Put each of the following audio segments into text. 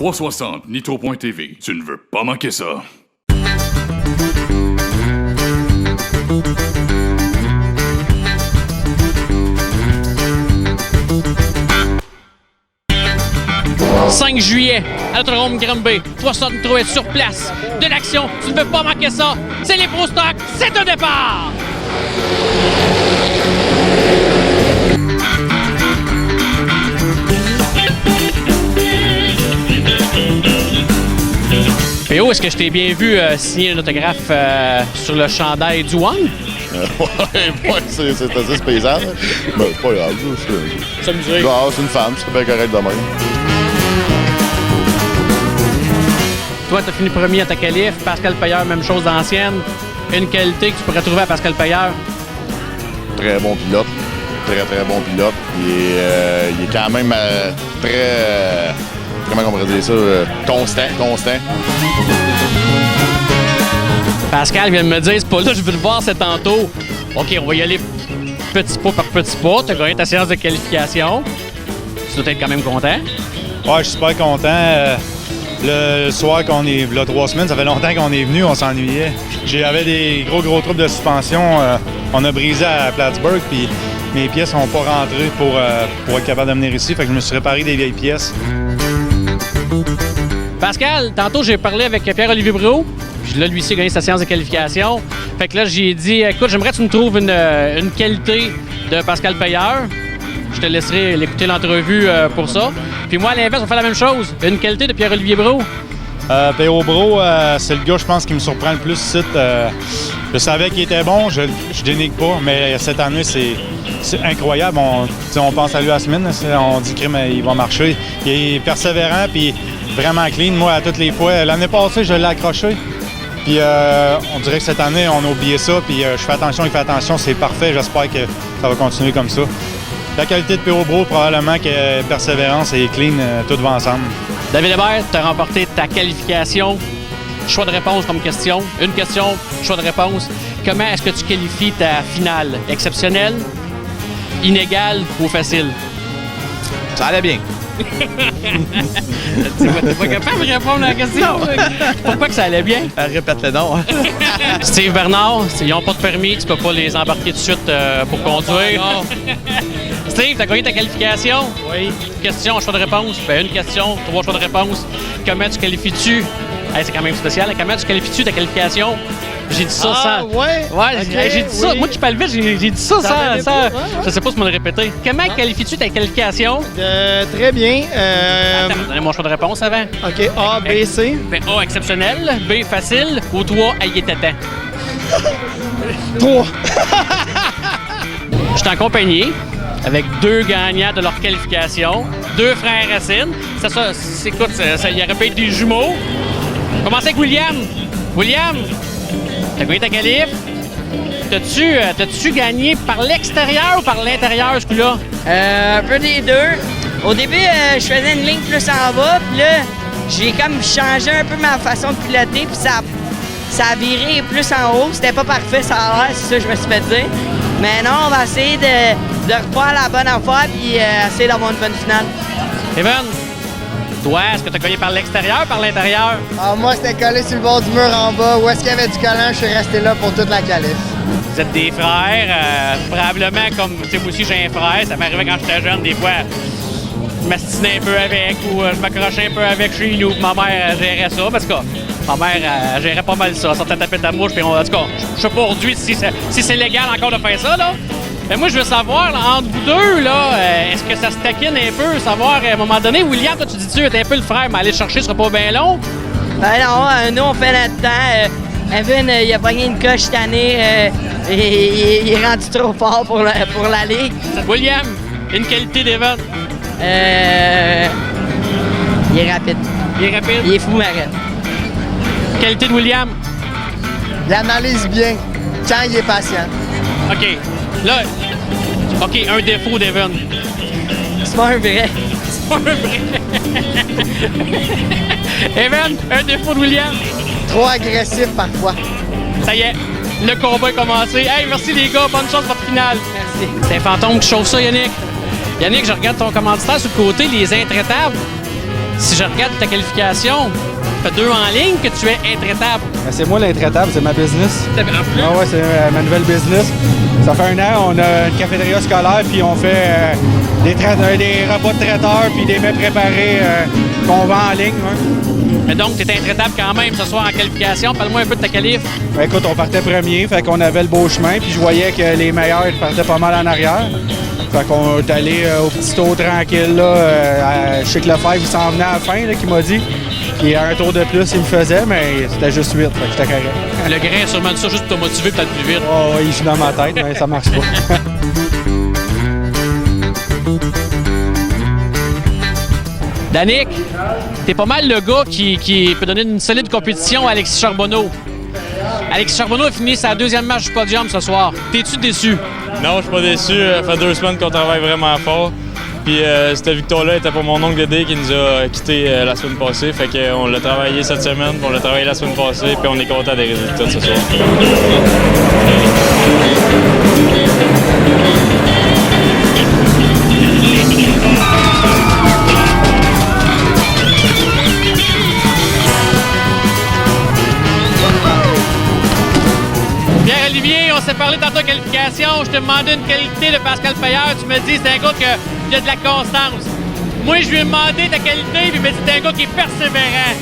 360 Nitro.tv. Tu ne veux pas manquer ça. « 5 juillet, à l'Autodrome Granby, 360 Nitro est sur place. De l'action, tu ne veux pas manquer ça. C'est les Pro Stock, c'est un départ! PO, est-ce que je t'ai bien vu signer un autographe sur le chandail du One? Ouais, c'est assez spécial. Mais c'est pas grave. Ça me dirait. Non, c'est une femme, c'est bien correct de même. Toi, tu as fini premier à ta qualif. Pascal Payeur, même chose d'ancienne. Une qualité que tu pourrais trouver à Pascal Payeur? Très bon pilote. Très bon pilote. Il est quand même très... comment on pourrait dire ça? Constant. Pascal vient de me dire, c'est pas là, je veux le voir, c'est tantôt. OK, on va y aller petit pas par petit pas. Tu as gagné ta séance de qualification. Tu dois être quand même content. Ouais, je suis super content. Le soir qu'on est là 3 semaines, ça fait longtemps qu'on est venu, on s'ennuyait. J'avais des gros troubles de suspension. On a brisé à Plattsburgh, puis mes pièces n'ont pas rentré pour être capable de venir ici. Fait que je me suis réparé des vieilles pièces. Pascal, tantôt j'ai parlé avec Pierre-Olivier Brault. Puis là, lui aussi, a gagné sa séance de qualification. Fait que là, j'ai dit, écoute, j'aimerais que tu me trouves une qualité de Pascal Payeur. Je te laisserai l'écouter l'entrevue pour ça. Puis moi, à l'inverse, on fait la même chose. Une qualité de Pierre-Olivier Brault. P.O. Brault, c'est le gars, je pense, qui me surprend le plus ici. Je savais qu'il était bon, je dénigre pas, mais cette année, c'est incroyable. On pense à lui à la semaine, on dit qu'il va marcher. Il est persévérant, puis vraiment clean. Moi, à toutes les fois, l'année passée, je l'ai accroché. Puis on dirait que cette année, on a oublié ça. Puis je fais attention, il fait attention, c'est parfait. J'espère que ça va continuer comme ça. La qualité de P.O. Brault, probablement que persévérance et clean, tout va ensemble. David Hébert, tu as remporté ta qualification. Choix de réponse comme question. Une question, choix de réponse. Comment est-ce que tu qualifies ta finale? Exceptionnelle, inégale ou facile? Ça allait bien. T'es pas capable de répondre à la question? Pourquoi que ça allait bien? Répète-le donc. Steve Bernard, ils n'ont pas de permis, tu peux pas les embarquer tout de suite pour conduire. Non. Steve, t'as gagné ta qualification? Oui. Question, choix de réponse. Ben, une question, 3 choix de réponse. Comment tu qualifies-tu? Hey, c'est quand même spécial. Comment tu qualifies-tu ta qualification? J'ai dit ça sans... Ouais? Ouais, okay, j'ai dit ça. Oui. Moi qui parle vite, j'ai dit ça sans... Ouais. Je sais pas si on le répéter. Comment qualifies-tu ta qualification? Très bien. Attends, donnez mon choix de réponse avant. OK, A, B, C. Ben, A, exceptionnel. B, facile. Ou 3, il était temps. 3. Je suis en compagnie avec 2 gagnants de leur qualification, 2 frères Racine. Écoute, il y aurait pas été des jumeaux. Commencez avec William. William, t'as gagné ta qualif. T'as-tu gagné par l'extérieur ou par l'intérieur, ce coup-là? Un peu des deux. Au début, je faisais une ligne plus en bas, puis là, j'ai comme changé un peu ma façon de piloter, puis ça a viré plus en haut. C'était pas parfait, ça a l'air, c'est ça que je me suis fait dire. Mais non, on va essayer de refaire la bonne affaire, puis essayer d'avoir une bonne finale. Evan, toi, est-ce que t'as gagné par l'extérieur ou par l'intérieur? Ah, moi, c'était collé sur le bord du mur en bas. Où est-ce qu'il y avait du collant, je suis resté là pour toute la qualif. Vous êtes des frères, probablement comme, tu sais, moi aussi j'ai un frère, ça m'arrivait quand j'étais jeune, des fois, je m'astinais un peu avec ou je m'accrochais un peu avec chez nous. Ma mère gérait ça, parce que ma mère gérait pas mal ça, sortait taper ta mouche, puis en tout cas, je sais pas aujourd'hui si c'est légal encore de faire ça, là. Mais moi, je veux savoir, là, entre vous deux, là, est-ce que ça se taquine un peu, savoir, à un moment donné, William, toi, tu dis, tu es un peu le frère, mais aller le chercher, ce sera pas bien long? Ben non, nous, on fait notre temps. Evan, il a pogné une coche cette année. Il est rendu trop fort pour la ligue. William, une qualité d'Evan? Il est rapide. Il est rapide? Il est fou, Marette. Qualité de William? Il analyse bien quand il est patient. OK. Là, OK, un défaut d'Evan. C'est pas un vrai. C'est pas un vrai. Evan, un défaut de William? Trop agressif parfois. Ça y est, le combat est commencé. Hey, merci les gars, bonne chance pour votre finale. Merci. C'est un fantôme qui chauffe ça, Yannick. Yannick, je regarde ton commanditaire sur le côté, les intraitables. Si je regarde ta qualification, tu fais 2 en ligne que tu es intraitable. Ben, c'est moi l'intraitable, c'est ma business. En plus, Ah ouais, c'est ma nouvelle business. Ça fait 1 an, on a une cafétéria scolaire, puis on fait des repas de traiteurs, puis des mets préparés qu'on vend en ligne. Ouais. mais donc, tu es intraitable quand même ce soir en qualification. Parle-moi un peu de ta qualif. Ben, écoute, on partait premier, fait qu'on avait le beau chemin, puis je voyais que les meilleurs ils partaient pas mal en arrière. Fait qu'on est allé au petit tour tranquille, là. Je sais que Lefebvre, il s'en venait à la fin, là, qu'il m'a dit. Puis un tour de plus, il me faisait, mais c'était juste 8, fait que j'étais correct. Le grain a sûrement dit ça juste pour te motiver peut-être plus vite. Oh, il joue dans ma tête, mais ça marche pas. Danick, t'es pas mal le gars qui peut donner une solide compétition à Alexis Charbonneau. Alexis Charbonneau a fini sa 2e match du podium ce soir. T'es-tu déçu? Non, je suis pas déçu. Ça fait 2 semaines qu'on travaille vraiment fort. Puis cette victoire-là était pour mon oncle Dédé qui nous a quittés la semaine passée. Fait qu'on l'a travaillé cette semaine, on l'a travaillé la semaine passée, puis on est content des résultats de ce soir. Pierre-Olivier, on s'est parlé dans ta qualification. Je te demandais une qualité de Pascal Payeur. Tu me dis c'est un gars qui a de la constance. Moi, je lui ai demandé ta qualité, puis il m'a dit c'est un gars qui est persévérant.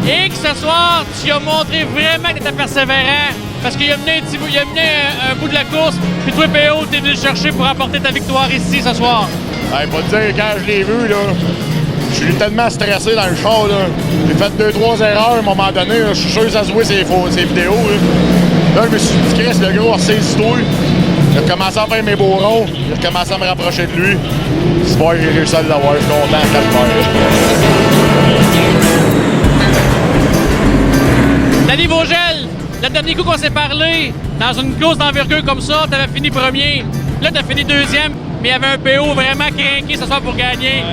Et que ce soir, tu as montré vraiment que tu étais persévérant. Parce qu'il a mené un bout de la course, puis toi, PO, t'es venu le chercher pour apporter ta victoire ici ce soir. Hey, pas te dire, quand je l'ai vu, là, je suis tellement stressé dans le char, là. J'ai fait 2-3 erreurs à un moment donné, là. Je suis sûr que ça se voit ces vidéos, là. Là, je me suis dit, Chris, le gros, ressaisis-toi. J'ai recommencé à faire mes beaux ronds. J'ai recommencé à me rapprocher de lui. C'est pas que j'ai réussi à l'avoir. Je suis content de le faire. Danny Vogel, le dernier coup qu'on s'est parlé, dans une course d'envergure comme ça, t'avais fini premier. Là, t'as fini 2e, mais il y avait un PO vraiment craqué ce soir pour gagner.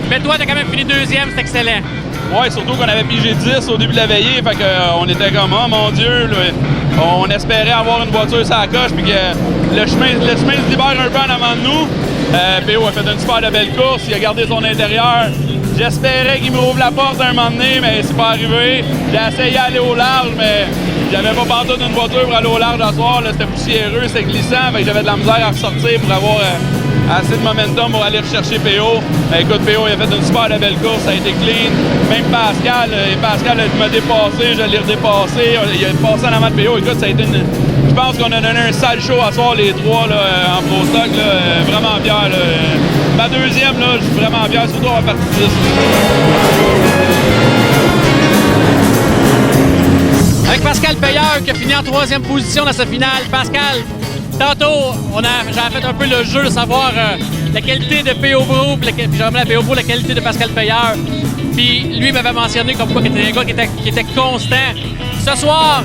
Mais toi, t'as quand même fini 2e, c'est excellent. Ouais, surtout qu'on avait pigé 10 au début de la veillée, fait qu'on était comme, oh mon Dieu, là, on espérait avoir une voiture sur la coche, puis que le chemin se libère un peu en avant de nous. PO a fait une super de belle course, il a gardé son intérieur. J'espérais qu'il me rouvre la porte un moment donné, mais c'est pas arrivé. J'ai essayé d'aller au large, mais j'avais pas partout d'une voiture pour aller au large ce soir. C'était poussiéreux, c'était glissant, fait que j'avais de la misère à ressortir pour avoir assez de momentum pour aller rechercher PO. Écoute, PO il a fait une super belle course, ça a été clean. Même Pascal m'a dépassé, je l'ai redépassé. Il a passé en avant de PO. Écoute, ça a été je pense qu'on a donné un sale show à soir, les trois là, en Pro Stock. Là, vraiment fier. Là. Ma 2e, là, je suis vraiment fier, surtout en partie 10. Avec Pascal Payeur qui a fini en 3e position dans sa finale. Pascal, tantôt, j'avais fait un peu le jeu de savoir la qualité de P.O. Bro, puis j'ai ramené à P.O. Bro la qualité de Pascal Payeur. Puis lui m'avait mentionné comme quoi qu'il était un gars qui était constant. Ce soir,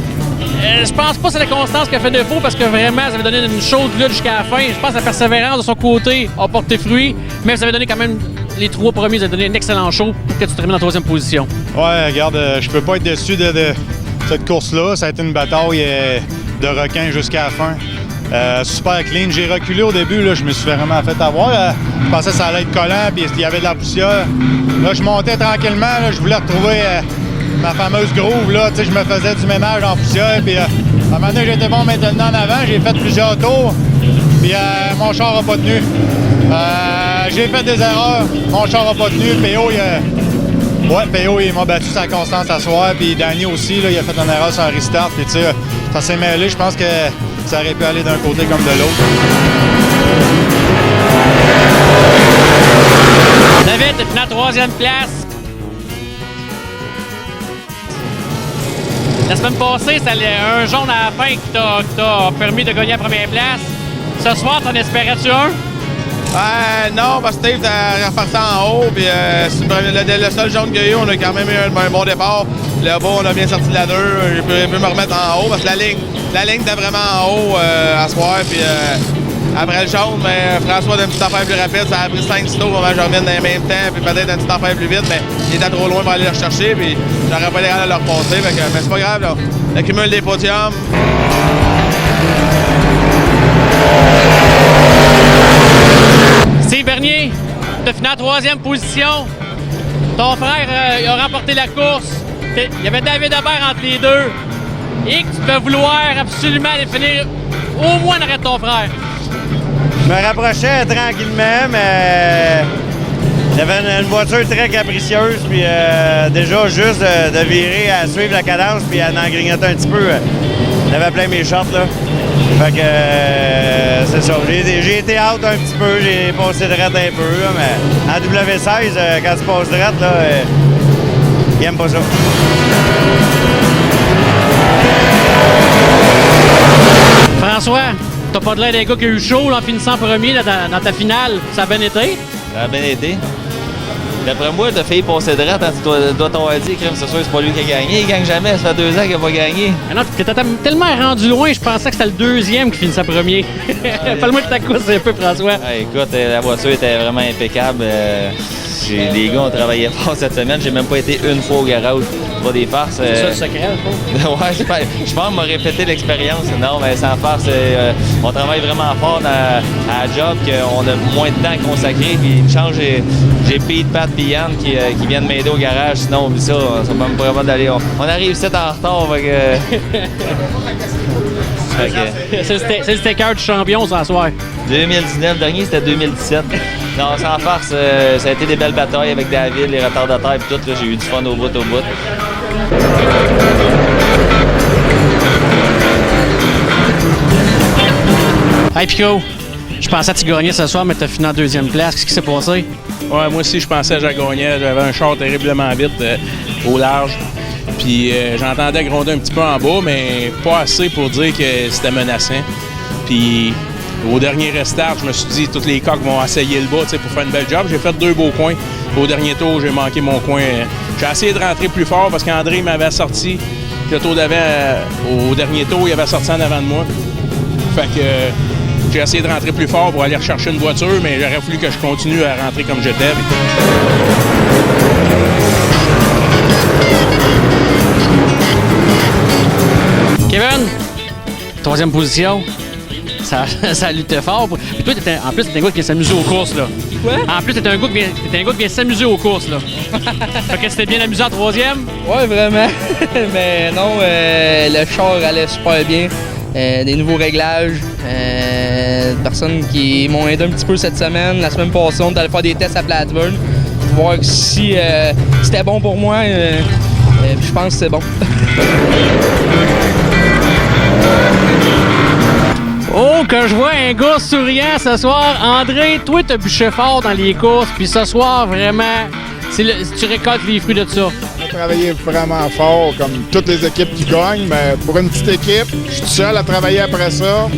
je pense pas que c'est la constance qui a fait défaut parce que vraiment, ça avait donné une chaude lutte jusqu'à la fin. Je pense que la persévérance de son côté a porté fruit, mais ça avait donné quand même les 3 premiers, ça a donné un excellent show pour que tu termines en 3e position. Ouais, regarde, je peux pas être déçu de cette course-là. Ça a été une bataille de requin jusqu'à la fin. Super clean. J'ai reculé au début, là, je me suis vraiment fait avoir. Je pensais que ça allait être collant, puis il y avait de la poussière. Là, je montais tranquillement, là, je voulais retrouver ma fameuse groove. Là, je me faisais du ménage en poussière. Puis, à un moment donné, j'étais bon maintenant en avant. J'ai fait plusieurs tours, puis mon char n'a pas tenu. J'ai fait des erreurs. Mon char n'a pas tenu. PO, il m'a battu sa constance à soir. Puis Danny aussi, là, il a fait une erreur sur un restart. Puis, ça s'est mêlé. Je pense que ça aurait pu aller d'un côté comme de l'autre. David, tu es en 3e place. La semaine passée, c'était un jaune à la fin qui t'a permis de gagner la première place. Ce soir, t'en espérais-tu un? Non, parce que Steve est reparti en haut. Puis le seul jaune qu'il y a eu, on a quand même eu un bon départ. Là-bas, on a bien sorti de la 2. Je peux me remettre en haut parce que la ligne était vraiment en haut à soir. Puis après le jaune, François d'une petite affaire plus rapide. Ça a pris 5 tours avant que je revienne dans le même temps. Puis peut-être une petite affaire plus vite, mais il était trop loin pour aller le rechercher. Puis j'aurais pas l'air de le repasser. Mais c'est pas grave, là. L'accumule des podiums. Steve Bernier, tu as fini en 3e position. Ton frère a remporté la course. Il y avait David Hébert entre les deux. Et que tu peux vouloir absolument aller finir au moins en arrêt de ton frère. Je me rapprochais tranquillement, mais il y avait une voiture très capricieuse. Puis déjà, juste de virer à suivre la cadence puis à en grignoter un petit peu, j'avais plein mes shorts, là. Fait que c'est ça. J'ai été out un petit peu, j'ai passé droite un peu, là, mais en W16, quand tu passes droite, là, ils aiment pas ça. François, t'as pas de l'air d'un gars qui a eu chaud là, en finissant premier là, dans ta finale. Ça a bien été? Ça a bien été. D'après moi, t'as failli passer droite, hein, tu dois t'avoir dit, crème, c'est sûr, c'est pas lui qui a gagné. Il gagne jamais, ça fait 2 ans qu'il a pas gagné. Ah non, t'étais tellement rendu loin, je pensais que c'était le deuxième qui finissait premier. Parle-moi de ta course un peu, François. Ah, écoute, la voiture était vraiment impeccable. Les gars ont travaillé fort cette semaine. J'ai même pas été une fois au garage. Pas des farces. C'est ça le secret, je pense. Ouais, je pense m'a répété l'expérience. Non, mais sans farce, on travaille vraiment fort à la job, qu'on a moins de temps à consacrer. Puis une chance, j'ai Pete, Pat et Yann qui viennent m'aider au garage. Sinon, oublie ça, ça va même pas vraiment d'aller. On arrive ici en retard. C'est le sticker du champion ce soir. 2019, le dernier c'était 2017. Non, sans farce, ça a été des belles batailles avec David, les retardataires et tout. J'ai eu du fun au bout. Hey Pico, je pensais que tu gagnais ce soir, mais tu as fini en 2e place. Qu'est-ce qui s'est passé? Ouais, moi aussi, je pensais que je gagnais. J'avais un char terriblement vite au large. Puis j'entendais gronder un petit peu en bas, mais pas assez pour dire que c'était menaçant. Puis au dernier restart, je me suis dit tous les coqs vont essayer le bas pour faire une belle job. J'ai fait 2 beaux coins. Au dernier tour, j'ai manqué mon coin. J'ai essayé de rentrer plus fort parce qu'André m'avait sorti. Le tour d'avant, au dernier tour, il avait sorti en avant de moi. Fait que j'ai essayé de rentrer plus fort pour aller rechercher une voiture, mais il aurait fallu que je continue à rentrer comme j'étais. Kevin, 3e position. Ça luttait fort. Puis toi, en plus, t'es un gars qui vient s'amuser aux courses, là. Quoi? En plus, t'es un gars qui vient s'amuser aux courses, là. Fait que c'était bien amusant en 3e? Ouais, vraiment. Mais non, le char allait super bien. Des nouveaux réglages. Personnes qui m'ont aidé un petit peu cette semaine. La semaine passée, on est allé faire des tests à Plattsburgh pour voir si c'était bon pour moi. Je pense que c'est bon. Oh, que je vois un gars souriant ce soir. André, toi, t'as bûché fort dans les courses, puis ce soir, vraiment, tu récoltes les fruits de ça. On a travaillé vraiment fort, comme toutes les équipes qui gagnent, mais pour une petite équipe, je suis tout seul à travailler après ça.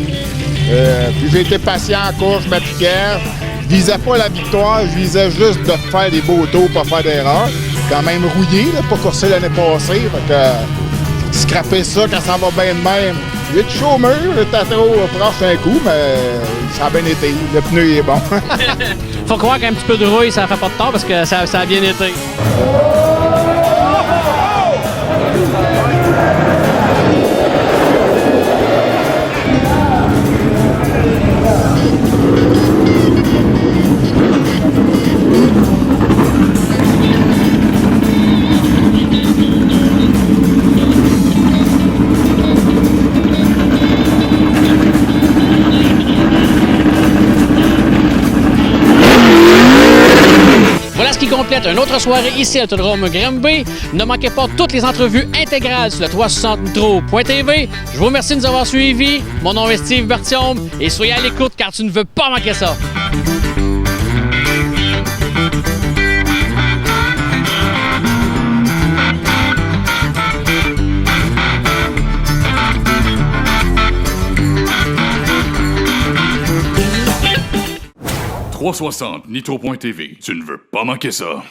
Puis j'ai été patient en course, je m'appliquais. Je visais pas la victoire, je visais juste de faire des beaux tours, pas faire d'erreurs. Quand même rouillé, là, pas coursé l'année passée, fait que scraper ça quand ça va bien de même. J'ai du chaud au mur, j'étais trop proche un coup, mais ça a bien été. Le pneu est bon. Faut croire qu'un petit peu de rouille, ça fait pas de tort parce que ça a bien été. Complète une autre soirée ici à l'Autodrome Granby. Ne manquez pas toutes les entrevues intégrales sur le 360nitro.tv. Je vous remercie de nous avoir suivis. Mon nom est Steve Bertium et soyez à l'écoute car tu ne veux pas manquer ça. .360 Nitro.tv. Tu ne veux pas manquer ça.